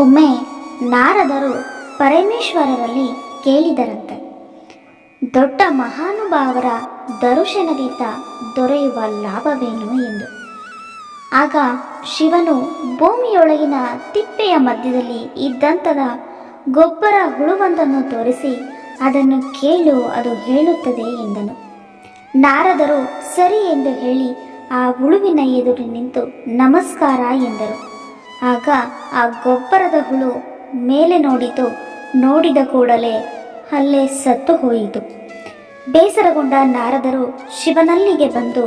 ಒಮ್ಮೆ ನಾರದರು ಪರಮೇಶ್ವರರಲ್ಲಿ ಕೇಳಿದರಂತೆ, ದೊಡ್ಡ ಮಹಾನುಭಾವರ ದರ್ಶನದಿಂದ ದೊರೆಯುವ ಲಾಭವೇನು ಎಂದು. ಆಗ ಶಿವನು ಭೂಮಿಯೊಳಗಿನ ತಿಪ್ಪೆಯ ಮಧ್ಯದಲ್ಲಿ ಇದ್ದಂತಹ ಗೊಬ್ಬರ ಹುಳುವೊಂದನ್ನು ತೋರಿಸಿ, ಅದನ್ನು ಕೇಳು, ಅದು ಹೇಳುತ್ತದೆ ಎಂದನು. ನಾರದರು ಸರಿ ಎಂದು ಹೇಳಿ ಆ ಹುಳುವಿನ ಎದುರು ನಿಂತು ನಮಸ್ಕಾರ ಎಂದರು. ಆಗ ಆ ಗೊಬ್ಬರದ ಹುಳು ಮೇಲೆ ನೋಡಿತು. ನೋಡಿದ ಕೂಡಲೇ ಅಲ್ಲೇ ಸತ್ತು ಹೋಯಿತು. ಬೇಸರಗೊಂಡ ನಾರದರು ಶಿವನಲ್ಲಿಗೆ ಬಂದು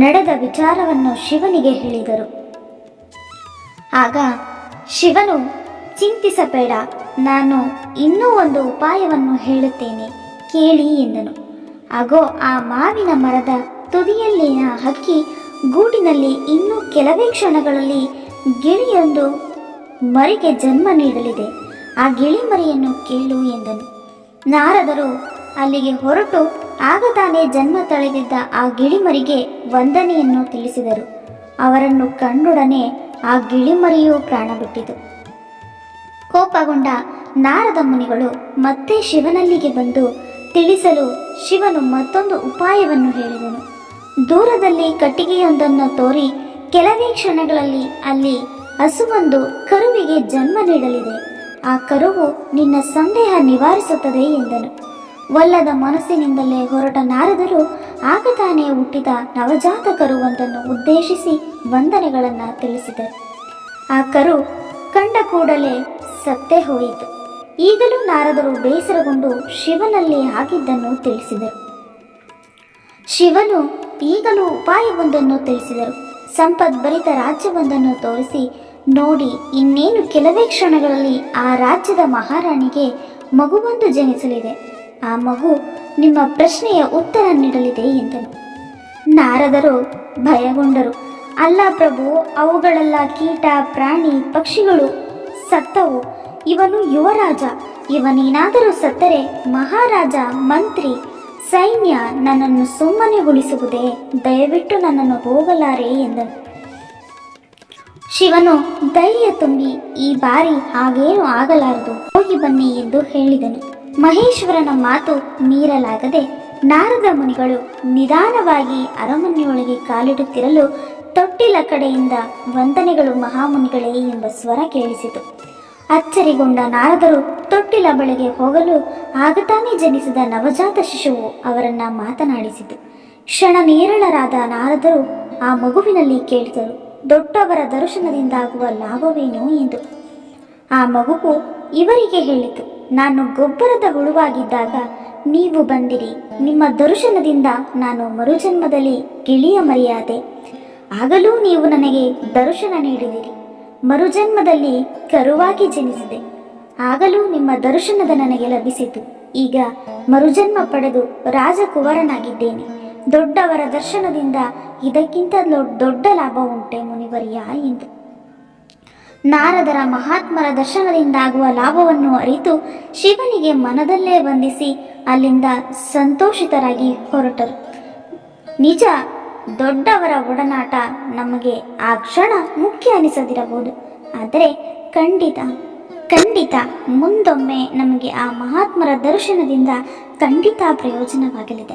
ನಡೆದ ವಿಚಾರವನ್ನು ಶಿವನಿಗೆ ಹೇಳಿದರು. ಆಗ ಶಿವನು, ಚಿಂತಿಸಬೇಡ, ನಾನು ಇನ್ನೂ ಒಂದು ಉಪಾಯವನ್ನು ಹೇಳುತ್ತೇನೆ, ಕೇಳಿ ಎಂದನು. ಆಗೋ ಆ ಮಾವಿನ ಮರದ ತುದಿಯಲ್ಲಿನ ಹಕ್ಕಿ ಗೂಡಿನಲ್ಲಿ ಇನ್ನೂ ಕೆಲವೇ ಕ್ಷಣಗಳಲ್ಲಿ ಗಿಳಿಯೊಂದು ಮರಿಗೆ ಜನ್ಮ ನೀಡಲಿದೆ. ಆ ಗಿಳಿ ಮರಿಯನ್ನು ಕೇಳು ಎಂದನು. ನಾರದರು ಅಲ್ಲಿಗೆ ಹೊರಟು ಆಗ ತಾನೇ ಜನ್ಮ ತಳೆದಿದ್ದ ಆ ಗಿಳಿಮರಿಗೆ ವಂದನೆಯನ್ನು ತಿಳಿಸಿದರು. ಅವರನ್ನು ಕಂಡೊಡನೆ ಆ ಗಿಳಿಮರಿಯೂ ಪ್ರಾಣ ಬಿಟ್ಟಿತು. ಕೋಪಗೊಂಡ ನಾರದ ಮುನಿಗಳು ಮತ್ತೆ ಶಿವನಲ್ಲಿಗೆ ಬಂದು ತಿಳಿಸಲು ಶಿವನು ಮತ್ತೊಂದು ಉಪಾಯವನ್ನು ಹೇಳಿದನು. ದೂರದಲ್ಲಿ ಕಟ್ಟಿಗೆಯೊಂದನ್ನು ತೋರಿ, ಕೆಲವೇ ಕ್ಷಣಗಳಲ್ಲಿ ಅಲ್ಲಿ ಹಸುವೊಂದು ಕರುವಿಗೆ ಜನ್ಮ ನೀಡಲಿದೆ. ಆ ಕರುವು ನಿನ್ನ ಸಂದೇಹ ನಿವಾರಿಸುತ್ತದೆ ಎಂದನು. ಒಲ್ಲದ ಮನಸ್ಸಿನಿಂದಲೇ ಹೊರಟ ನಾರದರು ಆಗ ತಾನೇ ಹುಟ್ಟಿದ ನವಜಾತ ಕರುವೊಂದನ್ನು ಉದ್ದೇಶಿಸಿ ವಂದನೆಗಳನ್ನು ತಿಳಿಸಿದರು. ಆ ಕರು ಕಂಡ ಕೂಡಲೇ ಸತ್ತೇ ಹೋಯಿತು. ಈಗಲೂ ನಾರದರು ಬೇಸರಗೊಂಡು ಶಿವನಲ್ಲಿ ಆಗಿದ್ದನ್ನು ತಿಳಿಸಿದರು. ಶಿವನು ಈಗಲೂ ಉಪಾಯವೊಂದನ್ನು ತಿಳಿಸಿದರು. ಸಂಪದ್ಭರಿತ ರಾಜ್ಯವೊಂದನ್ನು ತೋರಿಸಿ, ನೋಡಿ, ಇನ್ನೇನು ಕೆಲವೇ ಕ್ಷಣಗಳಲ್ಲಿ ಆ ರಾಜ್ಯದ ಮಹಾರಾಣಿಗೆ ಮಗುವೊಂದು ಜನಿಸಲಿದೆ. ಆ ಮಗು ನಿಮ್ಮ ಪ್ರಶ್ನೆಯ ಉತ್ತರ ನೀಡಲಿದೆ ಎಂದನು. ನಾರದರು ಭಯಗೊಂಡರು. ಅಲ್ಲ ಪ್ರಭು, ಅವುಗಳೆಲ್ಲ ಕೀಟ, ಪ್ರಾಣಿ, ಪಕ್ಷಿಗಳು ಸತ್ತವು. ಇವನು ಯುವರಾಜ. ಇವನೇನಾದರೂ ಸತ್ತರೆ ಮಹಾರಾಜ, ಮಂತ್ರಿ, ಸೈನ್ಯ ನನ್ನನ್ನು ಸುಮ್ಮನೆ ಉಳಿಸುವುದೇ? ದಯವಿಟ್ಟು ನನ್ನನ್ನು ಹೋಗಲಾರೆ ಎಂದನು. ಶಿವನು ಧೈರ್ಯ ತುಂಬಿ, ಈ ಬಾರಿ ಹಾಗೇನು ಆಗಲಾರದು, ಹೋಗಿ ಬನ್ನಿ ಎಂದು ಹೇಳಿದನು. ಮಹೇಶ್ವರನ ಮಾತು ಮೀರಲಾಗದೆ ನಾರದ ಮುನಿಗಳು ನಿಧಾನವಾಗಿ ಅರಮನೆಯೊಳಗೆ ಕಾಲಿಡುತ್ತಿರಲು ತೊಟ್ಟಿಲ ಕಡೆಯಿಂದ ವಂದನೆಗಳು ಮಹಾಮುನಿಗಳೇ ಎಂಬ ಸ್ವರ ಕೇಳಿಸಿತು. ಅಚ್ಚರಿಗೊಂಡ ನಾರದರು ತೊಟ್ಟಿಲ ಬಳಿಗೆ ಹೋಗಲು ಆಗ ತಾನೇ ಜನಿಸಿದ ನವಜಾತ ಶಿಶುವು ಅವರನ್ನ ಮಾತನಾಡಿಸಿತು. ಕ್ಷಣ ನೇರಳರಾದ ನಾರದರು ಆ ಮಗುವಿನಲ್ಲಿ ಕೇಳಿದರು, ದೊಡ್ಡವರ ದರ್ಶನದಿಂದಾಗುವ ಲಾಭವೇನು ಎಂದು. ಆ ಮಗುವು ಇವರಿಗೆ ಹೇಳಿತು, ನಾನು ಗೊಬ್ಬರದ ಹುಳುವಾಗಿದ್ದಾಗ ನೀವು ಬಂದಿರಿ. ನಿಮ್ಮ ದರ್ಶನದಿಂದ ನಾನು ಮರುಜನ್ಮದಲ್ಲಿ ಗಿಳಿಯ ಮರಿಯಾದೆ. ಆಗಲೂ ನೀವು ನನಗೆ ದರ್ಶನ ನೀಡಿದಿರಿ. ಮರುಜನ್ಮದಲ್ಲಿ ಕರುವಾಗಿ ಜನಿಸಿದೆ. ಆಗಲೂ ನಿಮ್ಮ ದರ್ಶನದ ನನಗೆ ಲಭಿಸಿತು. ಈಗ ಮರುಜನ್ಮ ಪಡೆದು ರಾಜಕುವರನಾಗಿದ್ದೇನೆ. ದೊಡ್ಡವರ ದರ್ಶನದಿಂದ ಇದಕ್ಕಿಂತ ದೊಡ್ಡ ಲಾಭ ಉಂಟೆ ಮುನಿವರ್ಯ ಎಂದು. ನಾರದರ ಮಹಾತ್ಮರ ದರ್ಶನದಿಂದಾಗುವ ಲಾಭವನ್ನು ಅರಿತು ಶಿವನಿಗೆ ಮನದಲ್ಲೇ ವಂದಿಸಿ ಅಲ್ಲಿಂದ ಸಂತೋಷಿತರಾಗಿ ಹೊರಟರು. ನಿಜ, ದೊಡ್ಡವರ ಒಡನಾಟ ನಮಗೆ ಆ ಕ್ಷಣ ಮುಖ್ಯ ಅನಿಸದಿರಬಹುದು, ಆದರೆ ಖಂಡಿತ ಮುಂದೊಮ್ಮೆ ನಮಗೆ ಆ ಮಹಾತ್ಮರ ದರ್ಶನದಿಂದ ಖಂಡಿತ ಪ್ರಯೋಜನವಾಗಲಿದೆ.